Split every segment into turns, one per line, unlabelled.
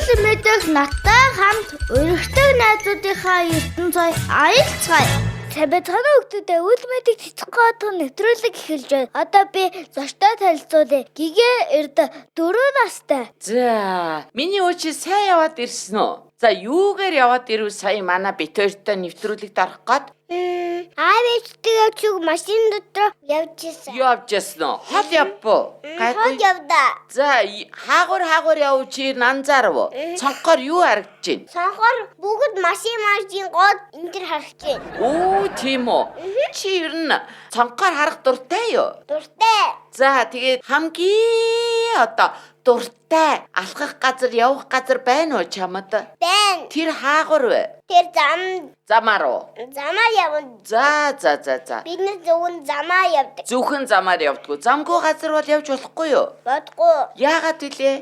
Нэвтрүүлэг мэдээлэл надтай хамт өргөдөг найзуудынхаа ертөнцөй аялцгаая. Цабе таны хүүхдүүдэд үйл мэдийг цэцэх гоодох нэвтрүүлэг эхэлж байна. Одоо би зочдоо танилцуулъя. Гигэ Эрдэ 4 настай.
За, миний өөч сайн яваад ирсэн үү? За, юугаар яваад ирв сая манай битээртэй нэвтрүүлэгт орох гээд?
Авэжтэйг чиг машин дотор явчихсан.
Явжсэн үү? Хол явбуу?
Хол явда.
За, хаагур явж нанзаарв. Цонхоор юу харагдаж байна?
Сонхоор бүгд машин гоод энэ төр харагдаж байна.
Оо, тийм үү? Чи ер нь цонхоор харах дуртай юу?
Дуртай.
За, тэгээд хамгийн одоо дуртай алхах газар, явах газар байна уу чамд?
Бэн.
Тэр хаагур вэ?
Тэр
Замаар уу?
замаар явна.
За.
Бид нар зөвхөн замаар явдаг.
Зөвхөн замаар явдггүй. Замгүй газар бол явж болохгүй юу?
Бодгүй.
Яагаад вүлээ?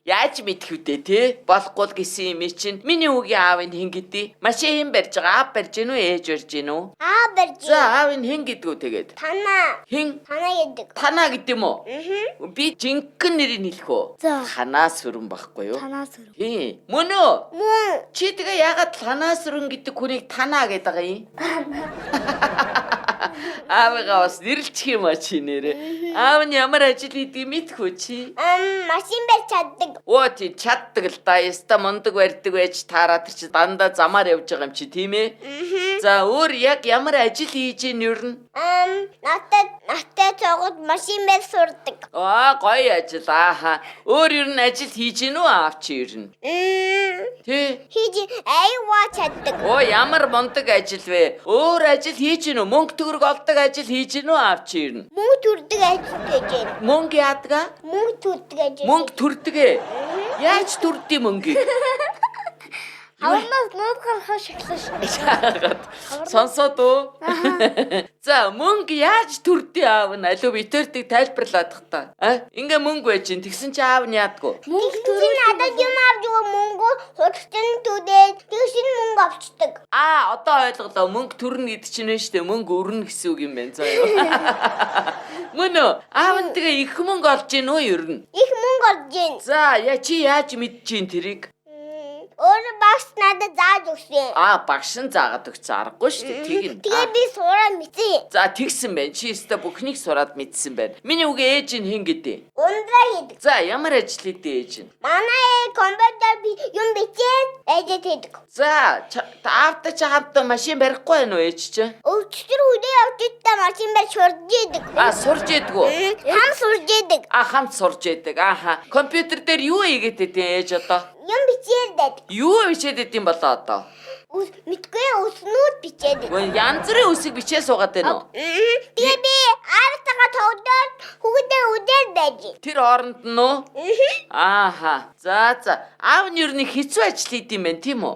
Яаж мэдэх вүдэ те? Болохгүй л гэсэн юм чинь. Миний үгийн аавын хэн гэдээ? Машин барьж байгаа. Аав барьж гинүү, ээж барьж гинүү?
Аа барьж.
За, аавын хэн гэдгүү тэгээд?
Танаа.
Хэн?
Танаа ядаг.
Танаа гэдэм үү? Би жинхэнэ нэрийг хэлэх үү?
За.
Танаа сүрэн байхгүй юу?
Танаа сүр.
Хин. Мөн үү?
Мөн.
Чи тэгээ яагаад танаа сүрэн гэдэг хүнийг танаа гэдэг байгаа юм? Аавыгаа бас нэрлчих юм а чи нэрээ. Аав нь ямар ажил хийдгийг мэдэх үү чи?
Машин барьж чаддаг.
Оо тий чаддаг л да. Яста мундаг барьдаг байж таараа тэр чи дандаа замаар явж байгаа юм чи тийм ээ? За өөр яг ямар ажил хийж ийн ер нь?
Наттай цогод машин барь сурдаг.
Аа гоё ажил ааха. Өөр ер нь ажил хийж ийн үү аав чи ер нь? Тий.
Хийж айваа чаддаг.
Оо ямар мундаг ажил вэ? Өөр ажил хийж ийн үү? Мөнгө төгрөг олдог ажил хийж ийн үү аав чи ер нь?
Мөнгө төрдөг ажил хийж байна.
Мөнгө яадаг?
Мөнгө төрдөг ажил.
Мөнгө төрдөг ээ. Яаж төрдөг мөнгө?
Хавнаас нууд гарахаа шаглаж.
Сонсоод уу? За мөнгө яаж төрдөг аав нь алуу битэрдэг тайлбарлаад тах та. Ингээ мөнгө байж ин тэгсэн чи аав нь яадгүй.
Мөнгө төрөж надад юм авч өгөө мөнгө хурцсан түдээд тэгшин мөнгө авчдаг.
Одоо ойлголоо. Мөнгө төрнө гэдэг чинь нь шүү дээ. Мөнгө өрнө гэсэн үг юм байна заа юу. Мөн үү? Аав нь тэгээ их мөнгө олж гин үү ер нь?
Их мөнгө олж гин.
За чи яаж мэдчихин тэрийг?
Өөр багш надад зааж өгсөн.
Багш нь заагаад өгсөн аргагүй шүү дээ. Тэгнь.
Тэгээ би сураад мэдсэн.
За тэгсэн байна. Чи өстө бүхнийг сураад мэдсэн байна. Миний үгээ ээж нь хэн гэдэг?
Ундраа хийдэг.
За ямар ажил хийдэг ээж нь?
Манай компьютер юм бичээд ээжэд хийдэг.
За аавтай чи хамт машин барихгүй байна уу ээж чи?
Өчтөр үдээ явчихтаа машин барь сурж идэг.
Сурж идэггүй.
Хам сурж идэг.
Хамт сурж идэг. Компьютер дээр юу хийгээд идэв ээж одоо?
Юм бичээд.
Юу бичээд идэв болоо одоо?
Мэдгүй өснүүд бичээд.
Янз бүрийн үсэг бичээ суугаад байна уу?
Тэгээ би аартагаа тогдоод хүүхдээ үдээд байж.
Тэр хооронд нь уу? За. Аав нь юу нэг хэцүү ажил хийдэм байх тийм үү?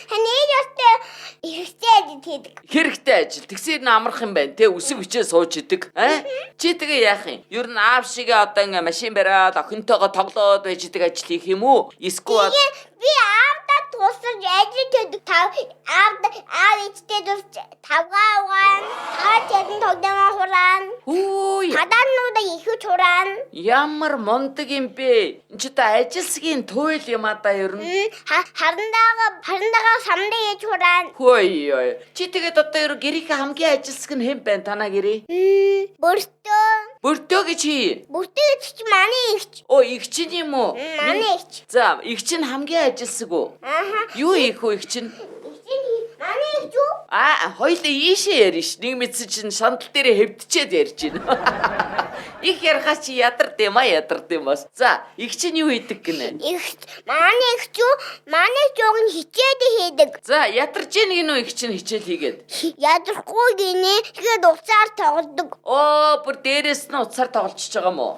Ханыг ястай хэрэгтэй ажил хийдэг.
Хэрэгтэй ажил. Тэгсээр нь амарх юм байна те үсэг бичээ сууж идэг. Чи тэгээ яах юм? Юу н аав шигээ одоо ингээ машин бариад охинтойгоо тоглоод байж идэг ажил хийх юм уу? Эсвэл
би аавдаа тусаж ажил хийдэг. Аав ичтэй дурч тавгаа угаан. Таачин тогдомоо хураан. Хадааннуудаа ихэж хураан.
Ямар мундаг юм бэ? Энд ч та ажилсгийн туйл юм да ер нь.
Харандаага самдаа ээж хураан.
Хөөе. Чи тэгээд одоо ер гэрийнхээ хамгийн ажилсг нь хэн байна танаа гэрээ?
Бөртөө.
Бөртөө гэж хий.
Бөртөө гэж чи манай ихч.
Игч нь юм уу?
Манай ихч.
За, игч нь хамгийн ажилсг үү? Юу хийх вэ игч нь?
Манай ихч юу?
Хоёулаа ийшээ ярина ш. Нэг мэдсэн чинь шандал дээрээ хэвдчихэд ярьж байна. Их ярахаа чи ядард юм бас. За, игч нь юу хийдэг гинэ?
Манай ихч юу? Манай жог нь хичээд хийдэг.
За, ядарч ийн гинөө игч нь хичээл хийгээд.
Ядархгүй гинэ. Тэгээд уцаар тоглодог.
Бүр дээрээс нь уцаар тоглож байгаа юм уу?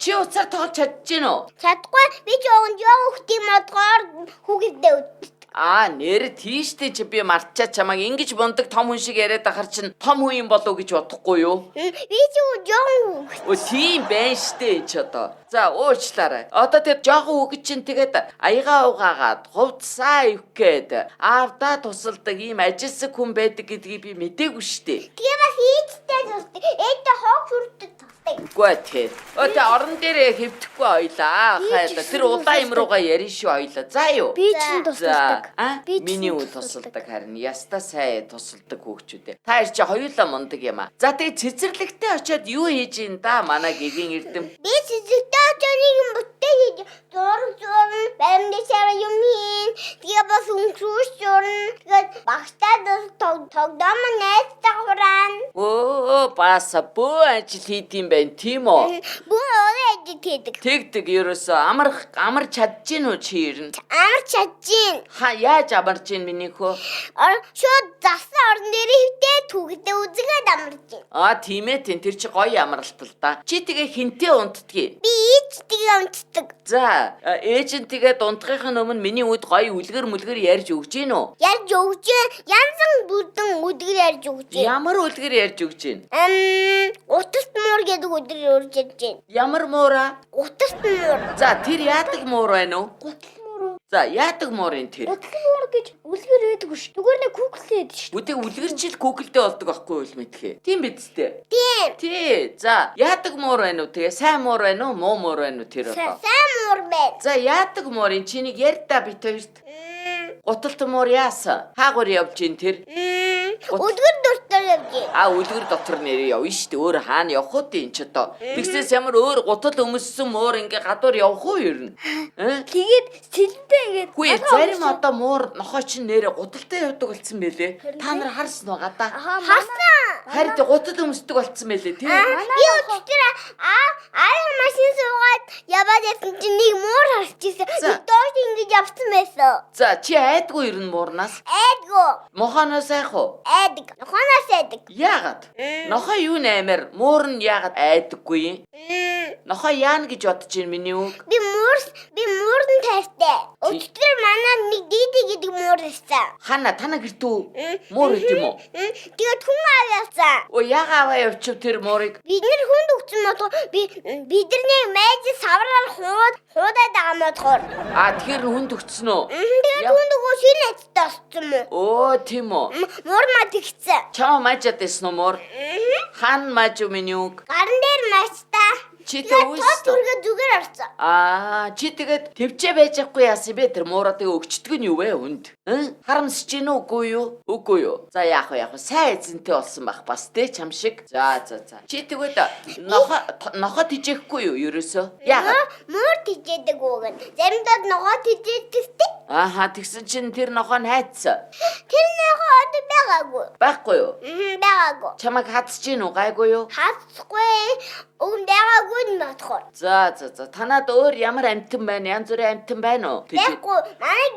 Чи уцаар тоглож чадж гин үү?
Чадахгүй. Би жог хөтийн модгоор хүүгээдээ үт.
Нэр тийштэй чи би мартчаа чамайг ингэж бундаг том хүн шиг яриад ахар чин том хүн юм болов гэж бодохгүй юу?
Би ч жоон.
Тийм байна штэ ч одоо. За уучлаарай. Одоо тэр жоохон үгэж чин тэгээд аягаа угаагаад хувцсаа ивгээд аавдаа тусалдаг ийм ажилсаг хүн байдаг гэдгийг би мэдээгүй штэ.
Тэгээ бас ийдтэй тусдаг. Ээдтэй хог хүрдэг тусдаг.
Үгүй тий. Өтө орон дээрээ хэвдэхгүй ойлаа. Хайлаа. Тэр улаан им руугаа ярина шүү ойлаа. За юу.
Би ч тусалдаг.
Миний үе тусалдаг харин яста сайн тусалдаг хүүхчүүдээ. Та ир чи хоёулаа мундаг юм аа. За тэгээ цэцэрлэгтээ очиод юу хийж ин да манай гигийн эрдэм.
Би цэцэрлэгтээ очиод нэг юм бүтээ хийж зурна. Баримтаараа юм хийн. Тэгээ бас өнгөрөөж зурна. Тэгээд багтаа тогдоом найзтай хураан.
Оо баса бөө ажил хийдэм байх тийм үү?
Бүү өөрөө ажил хийдэг.
Тэгдэг ерөөсөө амар чадчих нү чи ирнэ.
Амар чадчих.
Яаж амарч ийн миний хөө?
Шууд засан орон дээр хөвтөө түүхтэй үзгээд амарч байна.
Тийм ээ тэр чи гоё амралт л да. Чи тэгээ хинтээ унтдгийг.
Би ээжтэйгээ унтдаг.
За ээжэнтэйгээ унтахын өмнө миний үд гоё үлгэр ярьж өгч гин үү?
Ярьж өгч. Янзан бүрдэн үлгэр ярьж өгч.
Ямар үлгэр ярьж өгч гин?
Утаст муур гэдэг үлгэр ярьж байна.
Ямар муура?
Утаст муур.
За тэр яадаг муур байна уу?
Гутал муур.
За яадаг муурын тэр?
Гутал муур гэж үлгэр байдаг шүү. Зүгээр нэг Google-ээд шүү.
Үгүй үлгэрчил Google-дээ болдог байхгүй юу мэдхээ. Тийм биз дээ.
Тийм.
Тий. За яадаг муур байна уу? Тэгээ сайн муур байна уу? Муу муур байна уу тэр одоо?
Сайн муур байна.
За яадаг муурын чинийг ярь та бит хоёрт. Гуталт муур яасан? Хаагур явж ин тэр?
Үлгэр дотор явж байна.
Үлгэр дотор нэрээ явна шүү дээ. Өөр хаана явах уу энэ ч одоо. Тэгсээс ямар өөр гутал өмссөн муур ингээ гадуур явах уу ер нь?
Тэгээд сэлдээ ингээд.
Хүү зарим одоо муур нохоо чинь нэрээ гуталтай явдаг болсон байлээ. Та нар харсан уу гадаа?
Харсан.
Харин гутал өмсдөг болсон байлээ тий.
Би өчтөр аа машин суугаад яваад байсан чинь нэг муур харчихсан. Доош ингэж явсан байсан.
За чи айдгүй ер нь муурнаас?
Айдгүй.
Мохоноос айх уу?
Айдаг. Нохоноос айдаг.
Яагаад? Нохоо юу нээр? Муур нь яагаад айдаггүй юм? Нохоо яана гэж бодож байна миний үг.
Би муурн тастай. Өчтөр манай нэг дийди гэдэг муур ирсэн.
Хана тана гэртүү муур өгд юм уу?
Тэгээд хүн аваасан.
Оо ягаа аваа явчих тэр муурыг.
Бид нэр хүнд өгсөн мото бидний майж савраар хуудаад байгаа мотхоор.
Тэгэхээр хүнд өгсөн үү?
Тэгээд хүнд өгөө шинэ айцтай олцсон мó.
Оо тийм үү.
Муур маа тэгсэн.
Чам мажаад байсан уу муур? Хан маж уу миний үг?
Гарын дээр майчтай.
Чи төвөөс
түргээ зүгээр орсон.
Чи тэгээд төвчээ байж ахгүй яасан бэ? Тэр мууратыг өгчдөг нь юу вэ хүнд? Харамсаж гин үгүй юу? Үгүй юу. За яах вэ? Сайн эзэнтэй болсон байх бас тэ чам шиг. За. Чи тэгээд нохоо тижээхгүй юу ерөөсөө? Яагаад?
Муур тижээдэг үгэн. Заримдаа нохоо тижээдэгтэй.
Тэгсэн чинь тэр нохоо нь хайцсан.
Тэр нохоо одоо байгаагүй.
Байхгүй юу?
Байгаагүй.
Чамайг хатсаж гин үү? Гайгүй юу?
Хатсахгүй. Уг байгаагүй нь бодхоор.
За. Танад өөр ямар амтан байна? Янз бүрийн амтан байна уу?
Байхгүй. Манай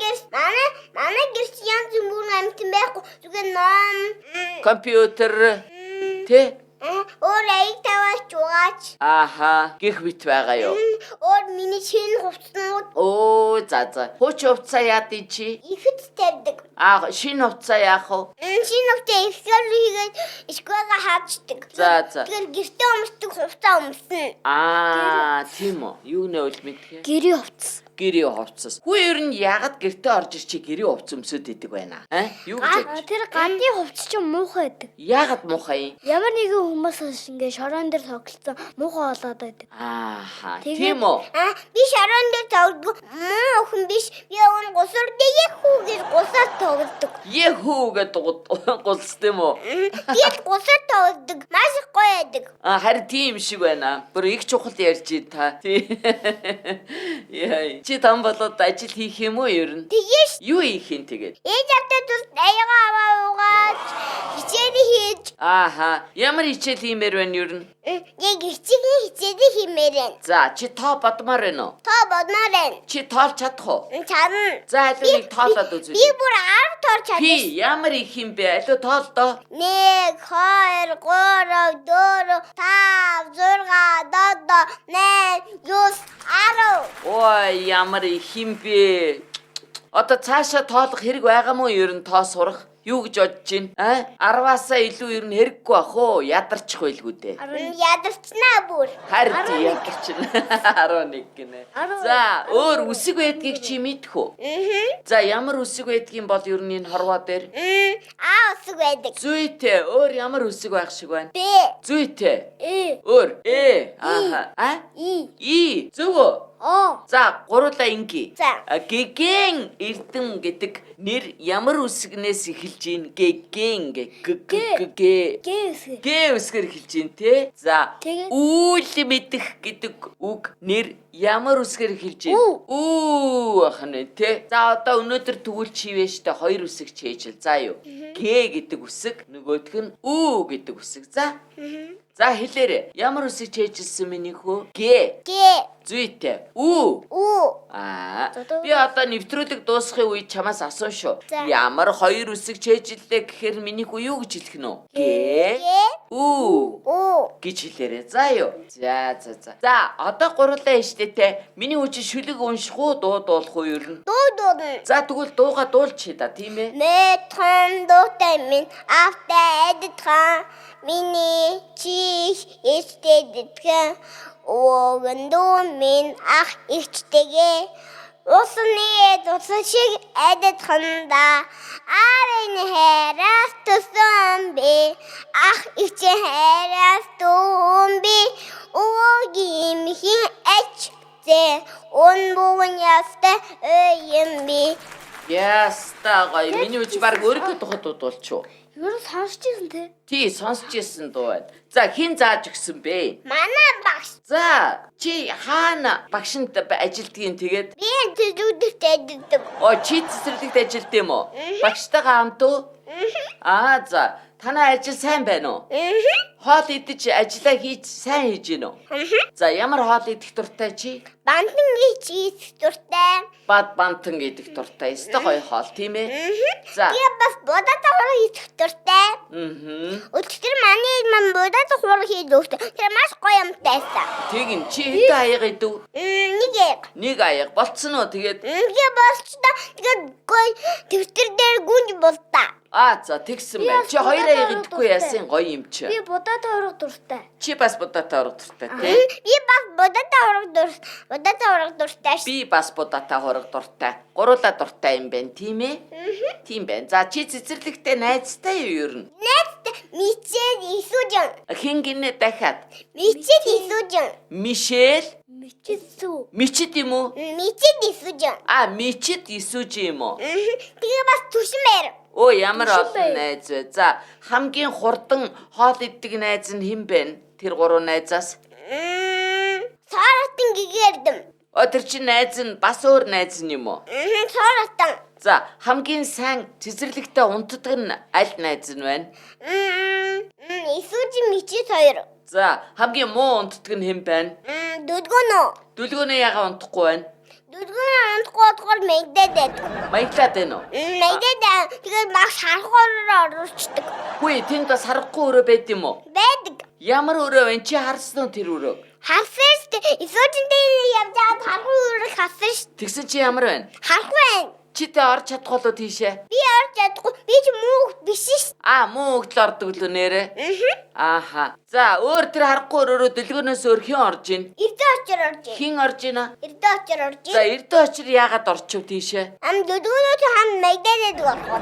гэрч янз бүрийн амтан байхгүй. Зүгээр ном.
Компьютер. Тэ?
Өөр аяг таваач угаач.
Гэх бит байгаа юу?
Өөр миний шинэ хувцснууд.
За. Хууч хувцаа яадий чи?
Ихэд тавьдаг.
Шинэ хувцаа яах вэ?
Шинэ хувцаа ихсгэл хийгээд ишгөөгээ хаачдаг.
За.
Тэгэхээр гэртээ өмсдөг хувцаа өмснө.
Тийм үү. Юу нэ үл мэдхээ?
Гэрийн хувцас.
Гэрийн хувцас. Хүү ер нь ягаад гэртээ орж ир чи гэрийн хувц өмсөд идэг байна? Юу гэж?
Тэр гадны хувцас чинь муухай байдаг.
Ягаад муухай?
Ямар нэгэн хүмүүс ингэ шороон дээр тоглосон муухай болоод байдаг.
Тийм үү?
Би шороон дээр тоглодог. Муу охин биш. Би өн гусар дэхүү гэж гусар тоглодог.
Яхүү гэдэг гулс тийм үү?
Би гусар тоглодог. Маш гоё байдаг.
Харин тийм шиг байна. Бүр их чухал ярьж ин та. Яа. Чи там болоод ажил хийх юм уу ер нь?
Тэгээс.
Юу хийх юм тэгээд?
Ээж автаа тус аяга аваа угааж хичээл хийж.
Ямар хичээл хиймээр байна ер нь?
Яг хичээлийн хичээл хиймээр байна.
За, чи тоо бодмоор байна уу?
Тоо бодмоор байна.
Чи тоолж чадах уу?
Чадна.
За, аль нэг тоолоод үзвэл.
Би бүр 10 тоолж чадна.
Би ямар их юм бэ? Аль тоол доо.
1 2 3 4 5 6 7 8 9 10.
Ой, ямар их юм бэ? Одоо цаашаа тоолох хэрэг байгаа мó ер нь тоо сурах? Юу гэж бодож байна? 10-аасаа илүү ер нь хэрэггүй бах уу? Ядарчих байлгүй дээ.
Ядарчнаа бүр.
Харин ядарчихна. 11 гинэ. За, өөр үсэг байдгийг чи мэдэх үү? За, ямар үсэг байдгийг бол ер нь энэ хорвоо дээр?
Үсэг байдаг.
Зүйтэй. Өөр ямар үсэг байх шиг байна?
Б.
Зүйтэй. Өөр. Ааха. И. Зөв үү? За, гурлаа инги.
За.
Гэгэн эрдэм гэдэг нэр ямар үсгнээс эхэлж ийн? Гэгэн гэ үсгээр эхэлж ийн те. За, үл мэдэх гэдэг үг нэр ямар үсгээр эхэлж ийн? Үү ахна те. За, одоо өнөөдөр тэгвэл чивэ штэ хоёр үсэг чийжэл. За юу? Г гэдэг үсэг, нөгөөх нь үү гэдэг үсэг. За. За хэлээрэй. Ямар үсэг чийжилсэн миний хөө? Г. Зүйтэй. Үү. Би одоо нэвтрүүлэг дуусахын үед чамаас асуу шүү. Ямар хоёр үсэг чийжиллээ гэхээр миний хүү юу гэж хэлэх нь вэ? Г. Үү. гэж хэлээрэй. За юу. За. За одоо гурлаа штэ те. Миний үуч шүлэг унших уу, дуу дуулах уу ер нь?
Дуу дуурна.
За тэгвэл дууга дуулчих да, тийм ээ.
Метрон дуутай минь автаа эдгэн миний чих эстэдгэн Огондоо минь ах ихтэйгээ усны дусан шиг эдэдхэнда арын хэрэг тусан би ах их хэрэг тун би огим хин эчтэй он бүгэн ястай юм би
Ястаа гоё. Миний үуч баг өөрийнхөө тухайд дуулчих.
Юу сонсч ирсэн те?
Тий, сонсч ирсэн дуу байна. За, хин зааж өгсөн бэ?
Манай багш.
За, чи хаана багшинт ажилтгийн тэгээд?
Би тэдүүдэрт ажилладаг.
Чи цэцэрлэгт ажилт юм уу? Багштайгаа хамт уу? За. Танай ажил сайн байна уу? Хоол идэж ажиллаа хийж сайн хийж гинөө? За, ямар хоол идэх дуртай чи?
Бантан гэж дуртай.
Бантан гэдэг дуртай. Өстой гоё хоол, тийм ээ? За.
Би бас бодоод хураг идэх дуртай. Өчигдөр манай бодоод хураг хийж өгсөн. Тэр маш гоё юмтайсан.
Тэгин чи хэдэн аяга идэв?
Нэг
аяга. Болцсон уу тэгээд?
Болцсон. Тэгээд гоё төвтөр дээр гүнж болтаа.
За тэгсэн байна. Чи хоёр аяга идэхгүй яасан гоё юм чи.
Би бодоод хураг дуртай.
Чи бас бодоотой хураг дуртай тий?
Би бас бодоотой хураг дуртай.
Би бас бодоотой хураг дуртай. Гурлаа дуртай юм байна, тийм ээ? Тийм байна. За чи цэцэрлэгтэй найзтай юу ер нь?
Найзтай Мичэл Исүжин.
Хин гинэ дахиад?
Мичэл Исүжин.
Мишель? Мичэд юм уу?
Мичэл Исүжин.
Мичэд Исүжин юм уу?
Тэгээ бас түшмээр.
Ямар олон найз вэ? За, хамгийн хурдан хоол иддэг найз нь хэн бэ? Тэр гурван найзаас.
Саратан гэгэрдэм.
Тэр чинь найз нь бас өөр найз нь юм уу?
Саратан.
За, хамгийн сайн цэцэрлэгтээ унтдаг нь аль найз нь байна?
Исүжин Мичэд хоёр.
За, хамгийн муу унтдаг нь хэн байна?
Дүлгөнөө.
Дүлгөнөө ягаа унтахгүй байна?
Дүлгөнөө унтахгүй мэгдэдэд.
Маягтаад байна уу?
Мэгдэдэд. Тэгээд маш харахаар орчдөг.
Хүй, тэнд бас харахгүй өрөө байд юм уу?
Байдаг.
Ямар өрөө вэ? Чи харсан уу тэр өрөө?
Харсан шүү дээ. Исүжинтэй явж байгаа харахгүй өрөө харсан шүү.
Тэгсэн чи ямар байна?
Харахгүй байна.
Чи тэ орж чадах болоо тийшээ?
Би орж чадахгүй. Би ч муу биш шүү.
Муу хөлтөд ордог л нэрэ. За, өөр тэр харахгүй өрөөрөө дэлгөөнөөс өөр хэн орж ийн?
Эрдэ очир орж ийн.
Хэн орж ийна?
Эрдэ очир орж ийн.
За, эрдэ очир яагаад орчив тийшээ?
Дүлгөнөө ч хам мэгдэдэд орох.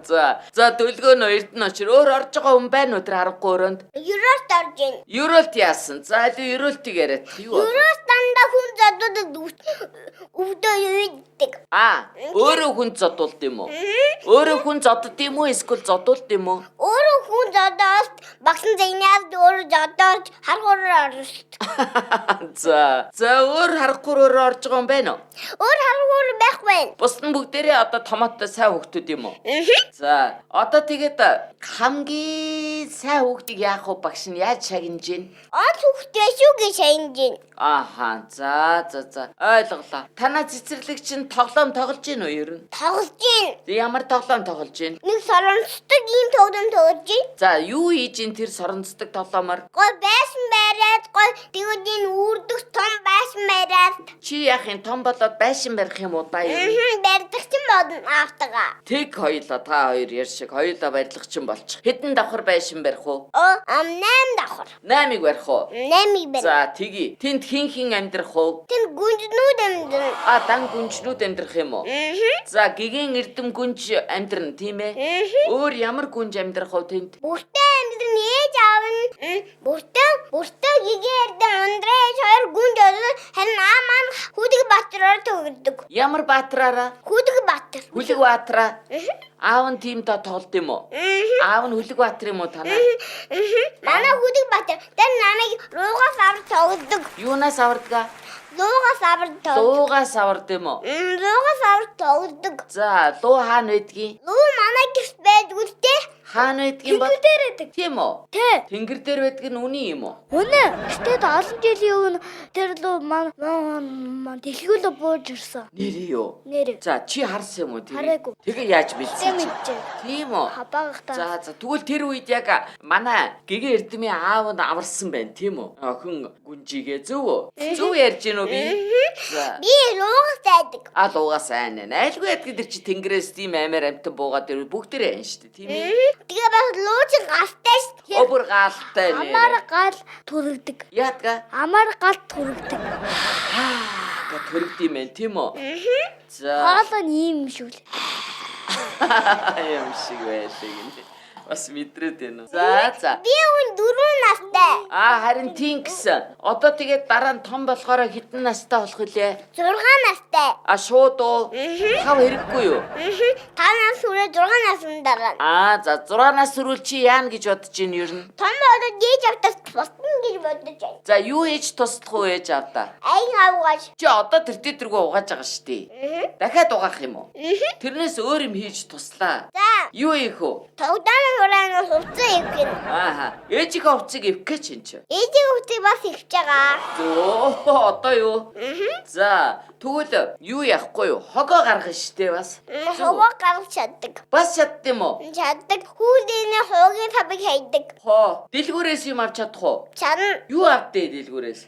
За, дүлгөөнөө эрдэн очир өөр орж байгаа хүн байна уу тэр харахгүй өрөөнд?
Юролт орж ийн.
Юролт яасан? За, юролтыг яриад.
Юролт дандаа хүн задуудад өвдөө үйдэг.
Өөрөө хүн зодуулд юм уу? Өөрөө хүн зодод юм уу? Эсвэл зодуулд юм уу?
Өөрөө хүн зодоод багсан зэнээс өөрөө зодоод харахаар орж.
За, өөр харахгүй өрөө орж байгаа юм байна уу?
Өөр харахгүй байхгүй.
Бус нь бүгдээрээ одоо томоотой сайн хүүхдүүд юм уу? За, одоо тэгээд хамгийн сайн хүүхдийг яах вэ багш нь яаж шагнаж гин?
Хүүхдээ шүүгээ шагнаж гин.
За. Ойлголоо. Танаа цэцэрлэг чинь тоглоом тоглож гин үү ер нь?
Тоглож гин.
Ямар тоглоом тоглож гин?
Нэг соронцдог ийм тоглоом тоглож гин.
За, юу хийж гин тэр соронцдог тоглоомор?
Гол байсан бариад гой тэгвэл энэ үрдэх том байшин бариад.
Чи яахын том болоод байшин барих юм уу даа юу?
Барьдаг ч бодно автага.
Тэг хоёлоо та хоёр яар шиг хоёлоо барилгач юм болчих. Хэдэн давхар байшин барих уу?
8 давхар.
8-ыг барих уу?
8-ыг барь.
За тэгье. Тэнд хин амьдрах уу?
Тэнд гүнжнүүд амьдрал.
Дан гүнжнүүд амьдрах юм уу? За гигийн эрдэм гүнж амьдрна тийм ээ? Өөр ямар гүнж амьдрах уу тэнд?
Бүртээ амьдрал ээж аав нь бүртээ гигээр ундраж хоёр гүнж олсон харин маань хүдэг батраар төгөрдөг.
Ямар баатраараа?
Хүдэг батар.
Хүлэг баатраа. Аав нь тийм та толд юм уу? Аав нь хүлэг баатар юм уу танаа?
Манай хүдэг батар. Тэр намайг руугаас авар тоглодог.
Юунаас авардгаа?
Луугаас авар тоглодог.
Луугаас авард юм уу?
Луугаас авар тоглодог.
За луу хаана байдгийг?
Луу манай гэрт байдгүй те.
Хаана байдгийг бол?
Тэнгэр дээр байдаг.
Тийм үү?
Тэ.
Тэнгэр дээр байдаг нь үний юм уу?
Үнэ. Гэтэл олон жилийн өмнө тэр луу маань дэлгүүлээ бууж ирсэн.
Нэрээ юу?
Нэр.
За чи харсан юм уу тэр?
Хараагүй.
Тэгээ яаж билсэн?
Мэдчихэ.
Тийм үү?
Хабаагахтаа.
За тэгвэл тэр үед яг манай гэгээ эрдмийн аав нь аварсан байна тийм үү? Охин гүнжигээ зөв үү? Зөв ярьж гинөө би. За.
Би луугаас байдаг.
Луугаас айна. Айлгүй ядг тэр чи тэнгэрээс тийм амар амтан буугаад тэр бүгдээрээ айн штэ тийм ээ.
Тэгээ бас лууч галтай шүү.
Обер гаалтай нэ.
Амар гал түрэгдэг.
Яатга?
Амар гал түрэгдэг.
Гэ төрөгд юм байна тийм үү? За.
Хоол нь ийм юм шүү л.
Юм шиг байлиг юм. Бас мэдрээд байна. За.
Би үн 4 настай.
Харин тийм гэсэн. Одоо тэгээд дараа нь том болохоор хэдэн настай болох вүлээ?
6 настай.
Шууд уу? Тав хэрэггүй юу?
5 нас хүрээ 6 насны дараа.
За 6 нас хүрвэл чи яана гэж бодож байна ер нь?
Том болоод ээж автаас тусна гэж бодож байна.
За юу ээж туслах уу ээж авдаа?
Айн авгаж.
Чи одоо тэр дээргүй угааж байгаа шүү дээ. Дахиад угаах юм уу? Тэрнээс өөр юм хийж туслаа.
За.
Юу ийх үү?
Тогтоон хураанаас хувцас ивгэн.
Ээжийнхээ хувцсыг ивгэх чинь чи.
Ээжийн хувцсыг бас ивж байгаа.
Одоо юу? За тэгвэл юу яахгүй юу? Хогоо гаргана штэ бас.
Хогоо гаргаж чаддаг.
Бас чадд юм уу?
Чаддаг. Хүүдийн хоогийн табыг хайдаг.
Дэлгүүрээс юм авч чадах уу?
Чадна.
Юу авдээ дэлгүүрээс?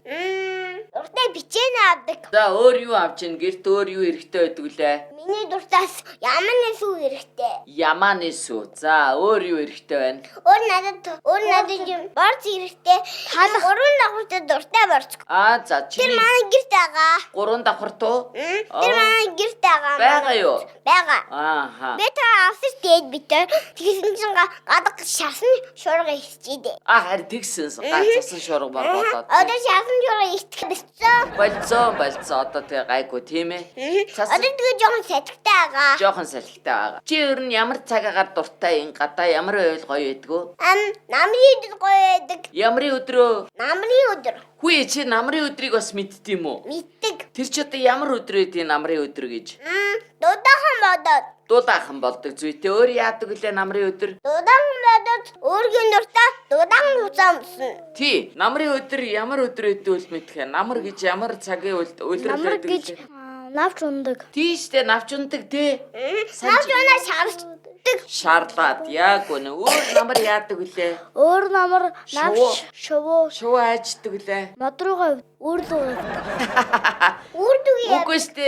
Уртаа бичээнэ авдаг.
За өөр юу авч ийн? Гэрт өөр юу хэрэгтэй байдаг үлээ?
Миний дуртаас яманы сүү хэрэгтэй.
Яманы сүү. За өөр юу хэрэгтэй байна?
Өөр надад юм борц хэрэгтэй. Халах 3 давхартай дуртай борц.
За чи
Тэр манай гэрт байгаа.
3 давхарт уу?
Тэр манай гэрт байгаа.
Бага юу?
Бага. Би та авсаж дээд битээ. Тэгсэн чинь гадаг шасан шуурга ихчихдээ.
Харин тэгсэн гацсан шуурга болоод.
Одоо шасан шуурга ихчих
болцоо. Одоо тэгээ гайгүй тийм ээ.
Одоо тэгээ жоохон сатгтай байгаа.
Жоохон салхитай байгаа. Чи ер нь ямар цагаагаар дуртай ин гадаа ямар ойл гоё байдгүй?
Намрын өдөр гоё байдаг.
Ямрын өдрөө?
Намрын өдөр.
Хүү чи намрын өдрийг бас мэддэм үү?
Мэддэг.
Тэр чи одоо ямар өдөр байдгийг намрын өдөр гэж?
Дуудахан бодоод.
Дуудахан болдог зүйтэй. Өөр яадаг үлээ намрын өдөр?
Дуудахан бодоод өөрийн дуртай дуудахан хуцаа өмснө.
Тий, намрын өдөр ямар өдөр байдгийг үл мэдхэ. Намар гэж ямар цагийн үйлрэл байдаг гэж
навч ундаг.
Тийштэй навч ундаг тий.
Навч унаа шаарддаг.
Шаарлаад яг үнэ. Өөр намар яадаг үлээ?
Өөр намар навч шувуу
айждаг үлээ.
модруугаа үүрлүү. Үүрдэг яа.
Үгүй штэ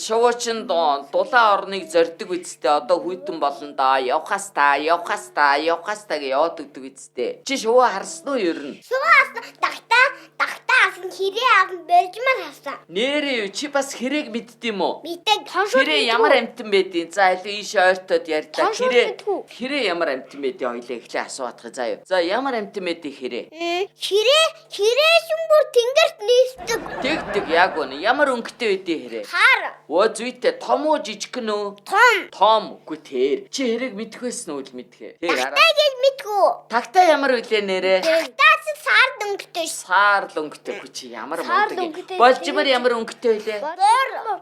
шувуучин дулаан орныг зорддог үсттэй. Одоо хүйтэн болно да. Явхаас та гэж яваад өгдөг үсттэй. Чи шувуу харсан уу ер нь?
Шувуу тагтаа асан хэрэг аван барьжмаар хасан.
Нэрээ чи бас хэрэг мэддэм үү?
Мэдээ
Хэрэг ямар амтан байдیں۔ За аль ийш ойртоод ярьлаа. Хэрэг ямар амтан байдیں۔ Хоёлаа эхлээ асууватгах заа юу. За ямар амтан байдیں۔ Хэрэг?
Хэрэг шүмбүр тэнгэрт нийсдэг.
Тэг яг үнэ. Ямар өнгөтэй байдیں۔ Хэрэг?
Хар.
Зүйтэй том уу жижигхэн үү? Том. Үгүй тэр. Чи хэрэг мэдэх байсан уу л мэдхээ.
Тагтаа гэж мэдгүй.
Тагтаа ямар үлээ нэрээ?
Тагтаа саар өнгөтэй.
Саар өнгөтэй. Чи ямар мундаг. Болжмор ямар өнгөтэй үлээ?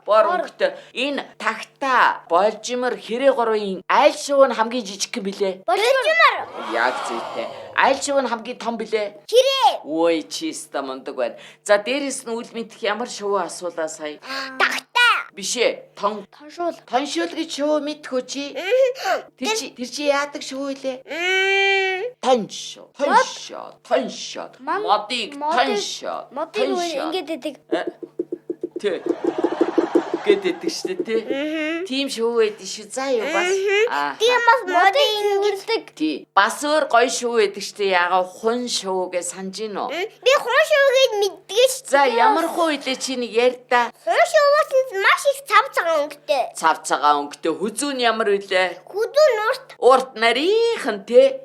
Бор өнгөтэй. Энэ тагтаа болжмор хэрэг гурвын айл шувуу нь хамгийн жижигхэн билээ?
Болжмор.
Яг зүйтэй. Айл шувуу нь хамгийн том билээ?
Хэрэг.
Ой чиста мундаг байна. За дээрэс нь үл мэдэх ямар шувуу асуулаа сая?
Тагтаа.
Бишээ. Тоншуул гэж шувуу мэдхүү чи? Тэр чи яадаг шувуу илээ? Тоншоо. Модыг тоншоо.
Модыг ингэж идэг.
Тэ. Гэдэг штэ тий. Тим шоу байдаг шүү. За юу бас.
Тийм бас модыг ингэдэг.
Тий. Бас өөр гоё шоу байдаг штэ. Ягаа хун шоу гэж санаж гин үү?
Би хун шоу гэж мэддэг шүү.
За ямар хуу илээ чи нэг ярь та.
Хун шоугоос маш их цав цагаан өнгөтэй.
Цав цагаан өнгөтэй хүзүүн ямар үлээ?
Хүзүүн урт.
Урт нарийнхан тий.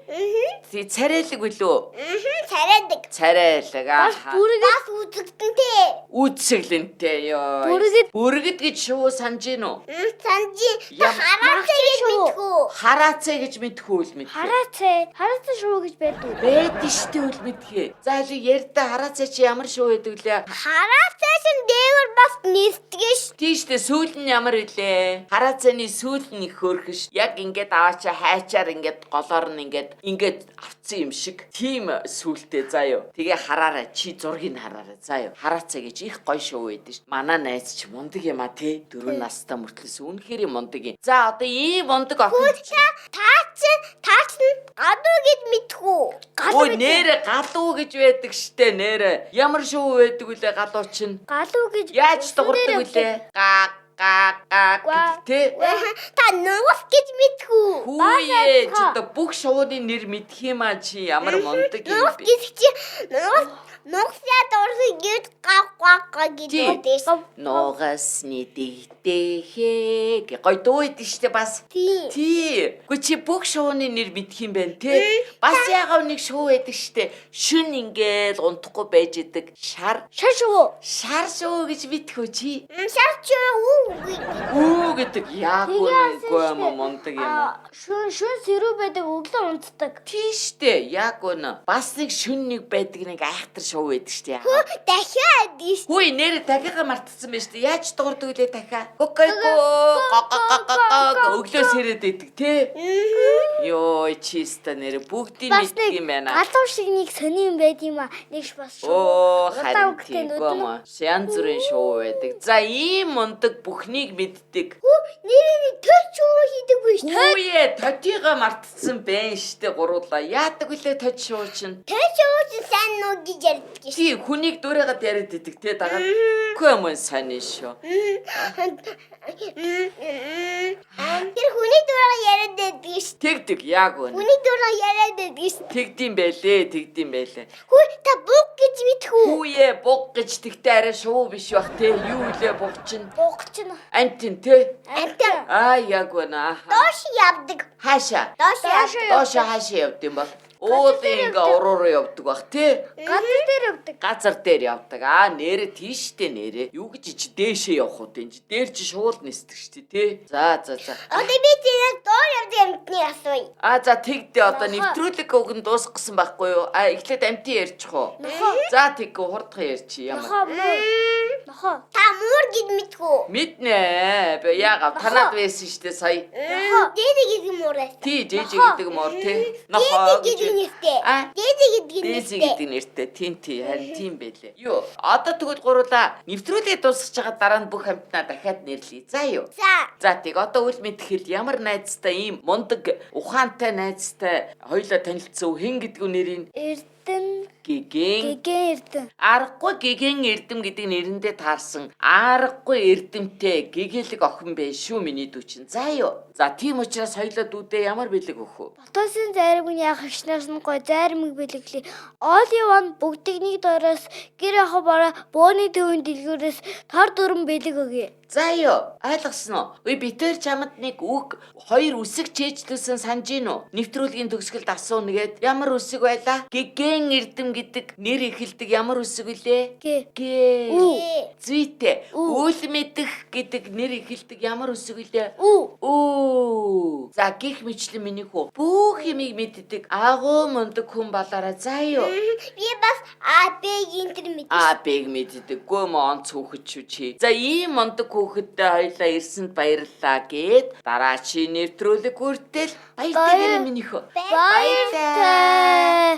Тий царайлаг үлээ.
Царайдаг.
Царайлаг
Бас бүргээс үзэгдэнтэй.
Үдсэглэнтэй ёо. Бүргэд гэж шоу санаж гин үү?
Санжи хараацаа гэж мэдхүү.
Хараацаа гэж мэдхүү үл мэд.
Хараацаа шоу гэж байдаг.
Байдаг штэ үл мэдхээ. За или ярьда хараацаа чи ямар шоу байдаг лээ?
Хараацаа шин дээгүүр бас нисдгэж.
Тийштэй сүүл нь ямар илээ? Хараацааны сүүл нь их хөөрхөн ш. Яг ингээд аваачаа хайчаар ингээд голоор нь ингээд авцсан юм шиг. Тийм сүүлтэй заа юу. Тэгээ хараарай чи зургийг хараарай заа юу. Хараацаа гэж их гоё шоу байдаг ш. Манай найз ч мундаг юм а тий. 4 настай мөртлөөс үнэхээр мундаг юм. За одоо ийм мундаг охин
Таач нь гадуу гэж мэдхүү.
Ой нэрэ галуу гэж байдаг штэ нэрэ. Ямар шоу байдаг үлээ галуу чинь?
Галуу гэж
Яаж дуурдаг үлээ? Га тий.
Та нуус гэж мэдхүү.
Хүүе чи одоо бүх шоуны нэр мэдх юм а чи ямар мундаг юм
Нуус
бэ?
гэж чи нуусяа дуурсан гэж гаг гэж байдаг.
Ногасны дэгтэхэ гой дуу идэв штэ бас. Тий. Гү чи бүх шоуны нэр мэдх юм байна тий. Бас ягаав нэг шоу байдаг штэ. Шүн ингээл унтахгүй байж идэг. Шар шоу гэж мэдхүү чи.
Шар шоу
Үү гэдэг яг үнэгүй юм мундаг юм.
Шүн сэрүү байдаг өглөө унтдаг.
Тийштэй яг үнэ. Бас нэг шүн нэг байдаг нэг айхтар шоу байдаг штэ.
Дахиад диш.
Хүй нэр дахиагаа мартсан байж штэ. Яаж дуурдаг үлээ дахиа? Гокойко өглөө сэрээд идэг тий. Йоо чиста нэр бүгдийг мэддэг юм байна.
Галуу шиг нэг сони юм байд юм а. Нэг бас
Оо харин тийм. Янз бүрийн шоу байдаг. За ийм мундаг бүхнийг мэддэг.
Нэрийг төч шоу хийдэг биш.
Хүүе тотига мартсан байна штэ гуруула. Яадаг үлээ точ шоу чинь.
Төч шоу чинь сайн нуу гэж ярьдаг шүү.
Тий хүнийг дөрөөгд яриад идэг те дагаад. Үгүй юм сайн шүү.
Тэр хүний дураа яриад байдаг шүү.
Тэгдэг яг үнэ.
Хүний дураа яриад байдаг шүү.
Тэгдэм байлээ.
Хүй та буг гэж мэдхүү.
Хүүе буг гэж тэгтээ арай шоу биш бах те. Юу илээ буг чинь?
Буг чинь
Антин те.
Антин.
Яг үнэ.
Доош явдаг.
Хаашаа? Доош хаашаа явд юм бол? Уулын ингээ уруур явдаг бах тий. Газар дээр явдаг. Нэрэ тийштэй нэрэ. Юу гэж чи дээшээ явах уу тийм чи. Дээр чи шуул нисдэг штэ тий. За.
Одоо би тийм доор явдаг амтны асууя.
За тэгдээ одоо нэвтрүүлэг өгөн дуусах гэсэн байхгүй юу? Эхлээд амтын ярьчих уу? За тэггүй хурдхан ярьчих ямар.
Нохо. Та муур гэж мэдхүү.
Мэднэ. Би яагаад танаад байсан штэ сая.
Дээдэ гэдэг муураас.
Тий жижиг гэдэг муур тий. Нохо гэж Дээдэ гэдэг нэртэй. Тийм харин тийм байлээ. Юу одоо тэгвэл гуруула нэвтрүүлгээ дуусгаж байгаа дараа нь бүх хамтнаа дахиад нэрлэе. За юу. За тэг одоо үл мэдхэл ямар найзтай ийм мундаг ухаантай найзтай хоёулаа танилцсан хэн гэдэг нэрийн Гэгэн Эрдэм. Аргагүй Гэгэн Эрдэм гэдэг нэрэндээ таарсан аргагүй эрдэмтэй гэгээлэг охин bay шүү миний дүүчин. За юу. За тийм учраас хоёулаа дүүдээ ямар бэлэг өгөх вэ?
Ботосын зарим нь яг хшнаас нь гой зарим бэлэглээ. Оливан бүгдийг нэг дороос гэр ахаа бараа бөөний төвийн дэлгүүрээс тар дүрэн бэлэг өгье.
За юу. Ойлгосон уу? Битэр чамд нэг үг хоёр үсэг чэйжлүүлсэн санаж гин үү? Нэвтрүүлгийн төгсгөлд асууна гээд ямар үсэг байлаа? Гэгэн Эрдэм гэдэг нэр эхэлдэг ямар үсэг вүлээ? Гэ. Зүйтэй. Үл мэдэх гэдэг нэр эхэлдэг ямар үсэг вүлээ? Үү. За гих мэтлэн миний хүү. Бүх юмыг мэддэг агуу мундаг хүн болоорой. За юу.
Би бас АБ-г энэ мэддэг.
АБ-г мэддэг. Гөө мөн цөөхөж шүү чи. За ийм мундаг хүүхэдтэй хоёлаа ирсэнд баярлалаа гээд дараачийн нэвтрүүлэг хүртэл баяртай минийхөө.
Баяртай.